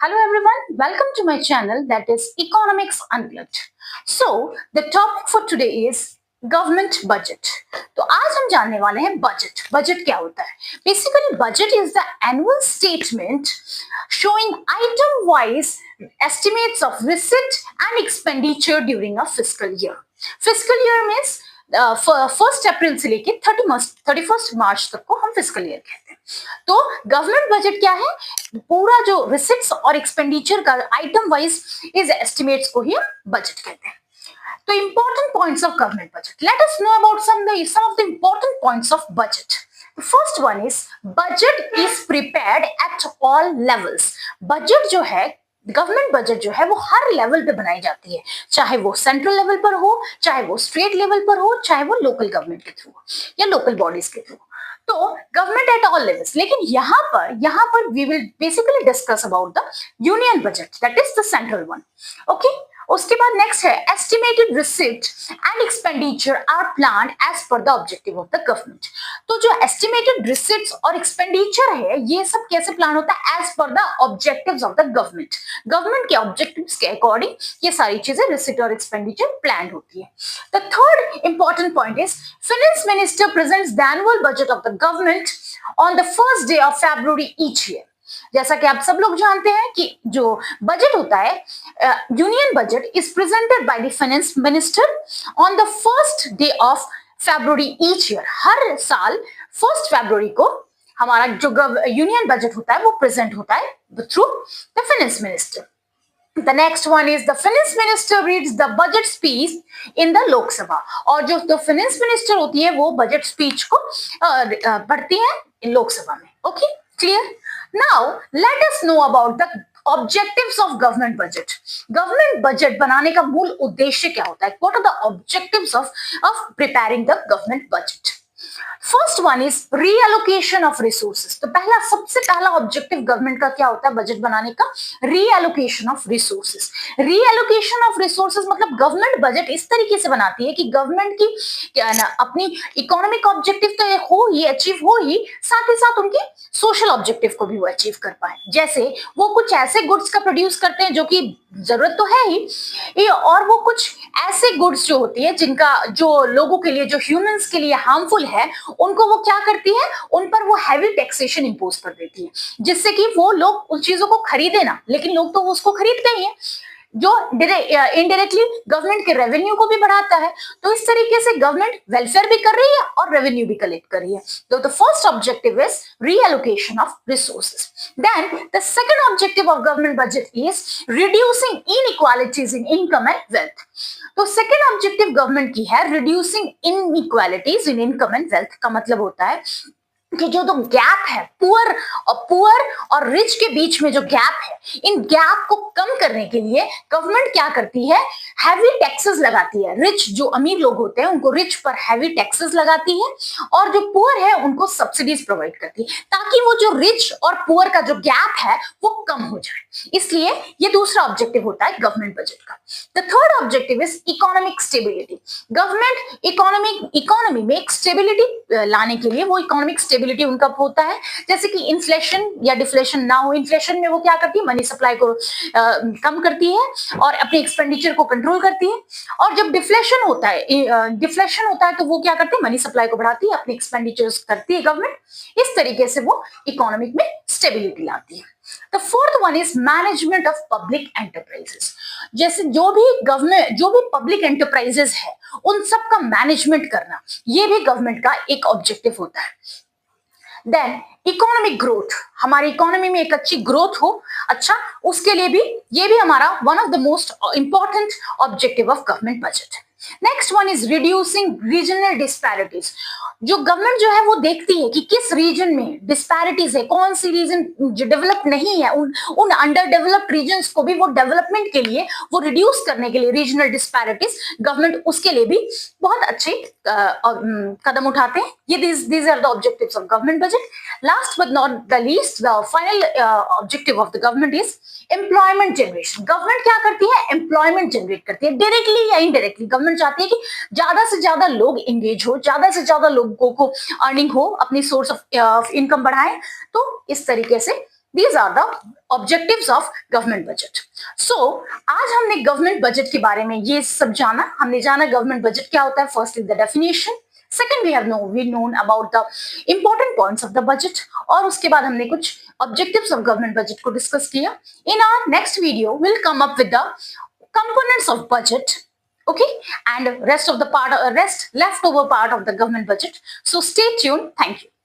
Hello everyone, welcome to my channel that is Economics Unplugged. So, the topic for today is government budget. तो आज हम जानने वाले हैं बजट। बजट क्या होता है? Basically budget is the annual statement showing item wise estimates of receipt and expenditure during a fiscal year. Fiscal year means 1 अप्रैल से लेके 31 मार्च तक को हम फिस्कल ईयर कहते हैं। तो गवर्नमेंट बजट क्या है? पूरा जो रिसिट्स और एक्सपेंडिचर का आइटम वाइज इज एस्टिमेट्स को ही हम बजट कहते हैं। तो important points of government budget. Let us know about some of the important points of budget. The first one is budget is prepared at all levels. Budget जो है government budget जो है वो हर लेवल पे बनाई जाती है, चाहे वो सेंट्रल लेवल पर हो, चाहे वो स्टेट लेवल पर हो, चाहे वो लोकल गवर्नमेंट के थ्रू या लोकल बॉडीज के थ्रू। तो गवर्नमेंट एट ऑल लेवल्स। लेकिन यहाँ पर we will basically discuss about the union budget, that is the central one. Okay, उसके बाद नेक्स्ट है estimated receipt and expenditure are planned as per the objective of the government. तो जो estimated receipts और expenditure है ये सब कैसे प्लान होता है? As per the objectives of the government. Government के ऑब्जेक्टिव्स के अकॉर्डिंग ये सारी चीजें रिसिप्ट और एक्सपेंडिचर प्लान होती है। The third important point is finance minister presents the annual budget of the government on the first day of February each year. जैसा कि आप सब लोग जानते हैं कि जो बजट होता है union budget is presented by the finance minister on the first day of February each year. हर साल 1 फरवरी को हमारा जो यूनियन बजट होता है वो प्रेजेंट होता है through the finance minister. The next one is the finance minister reads the budget speech in the Lok Sabha। और जो finance minister होती है वो budget speech को पढ़ती है लोक सभा में। Okay, clear? Now let us know about the objectives of government budget। government budget बनाने का मूल उद्देश्य क्या होता है? What are the objectives of preparing the government budget? First one is reallocation of resources. तो सबसे पहला ऑब्जेक्टिव गवर्नमेंट का क्या होता है बजट बनाने का? Reallocation of resources. Reallocation of resources मतलब गवर्नमेंट बजट इस तरीके से बनाती है कि गवर्नमेंट की क्या ना अपनी इकोनॉमिक ऑब्जेक्टिव तो हो ही अचीव हो ही, साथ ही साथ उनके सोशल ऑब्जेक्टिव को भी वो अचीव कर पाए। जैसे वो कुछ ऐसे गुड्स का प्रोड्यूस करते हैं जो कि जरूरत तो है ही, और वो कुछ ऐसे गुड्स जो होती है जिनका जो लोगों के लिए, जो ह्यूमंस के लिए हार्मफुल है, उनको वो क्या करती है, उन पर वो हैवी टैक्सेशन इंपोज कर देती है, जिससे कि वो लोग उन चीजों को खरीदे ना, लेकिन लोग तो उसको खरीदते ही हैं, जो इनडायरेक्टली गवर्नमेंट के रेवेन्यू को भी बढ़ाता है। तो इस तरीके से गवर्नमेंट वेलफेयर भी कर रही है और रेवेन्यू भी कलेक्ट कर रही है। तो the first objective is reallocation of resources. Then the second objective of government budget is reducing inequalities in income and wealth. तो सेकंड ऑब्जेक्टिव गवर्नमेंट की है reducing inequalities in income and wealth. का मतलब होता है कि जो गैप है पुअर और रिच के बीच में जो गैप है, इन गैप को कम करने के लिए गवर्नमेंट क्या करती है? हैवी टैक्सेस लगाती है। रिच जो अमीर लोग होते हैं उनको रिच पर हैवी टैक्सेस लगाती है, और जो पुअर है उनको सब्सिडीज प्रोवाइड करती है, ताकि वो जो रिच और पुअर का जो गैप है वो कम हो जाए। इसलिए ये दूसरा ऑब्जेक्टिव होता है गवर्नमेंट बजट का। The third objective is economic stability. Government economy में एक स्टेबिलिटी लाने के लिए वो इकोनॉमिक स्टेबिलिटी उनका होता है, जैसे कि इन्फ्लेशन या डिफ्लेशन ना हो। इन्फ्लेशन में वो क्या करती है? मनी सप्लाई को कम करती है और अपने एक्सपेंडिचर को कंट्रोल करती है। और जब डिफ्लेशन होता है तो वो क्या करती है? मनी सप्लाई को बढ़ाती है, अपने एक्सपेंडिचर करती है गवर्नमेंट। इस तरीके से वो इकोनॉमिक में स्टेबिलिटी लाती है। The fourth one is management of public enterprises। जैसे जो भी पब्लिक एंटरप्राइजेस है उन सब का मैनेजमेंट करना, ये भी गवर्नमेंट का एक ऑब्जेक्टिव होता है। देन इकोनॉमिक ग्रोथ, हमारी इकोनॉमी में एक अच्छी ग्रोथ हो, अच्छा, उसके लिए भी ये भी हमारा one of the most important objective of government budget. Next one is reducing regional disparities. जो गवर्नमेंट जो है वो देखती है कि किस रीजन में डिस्पैरिटीज है, कौन सी रीजन जो डेवलप नहीं है, उन अंडर डेवलप्ड रीजन्स को भी वो डेवलपमेंट के लिए, वो रिड्यूस करने के लिए रीजनल डिस्पैरिटीज, गवर्नमेंट उसके लिए भी बहुत अच्छे कदम उठाते हैं। ये these are the objectives of government budget. Last but not the least, the final objective of the government is employment generation। Government क्या करती है? एम्प्लॉयमेंट जनरेट करती है, डायरेक्टली या इनडायरेक्टली। गवर्नमेंट चाहती है कि ज्यादा से ज्यादा लोग एंगेज हो, ज्यादा से ज्यादा लोगों को अर्निंग हो, अपनी सोर्स ऑफ इनकम बढ़ाए। तो इस तरीके से These are the objectives of government budget. So आज हमने गवर्नमेंट बजट के बारे में ये सब जाना. हमने जाना गवर्नमेंट बजट क्या होता है. Firstly the definition. Second, we known about the important points of the budget. और उसके बाद हमने कुछ objectives of government budget को discuss किया. In our next video, we'll come up with the components of budget, okay, and rest leftover part of the government budget. So stay tuned. Thank you.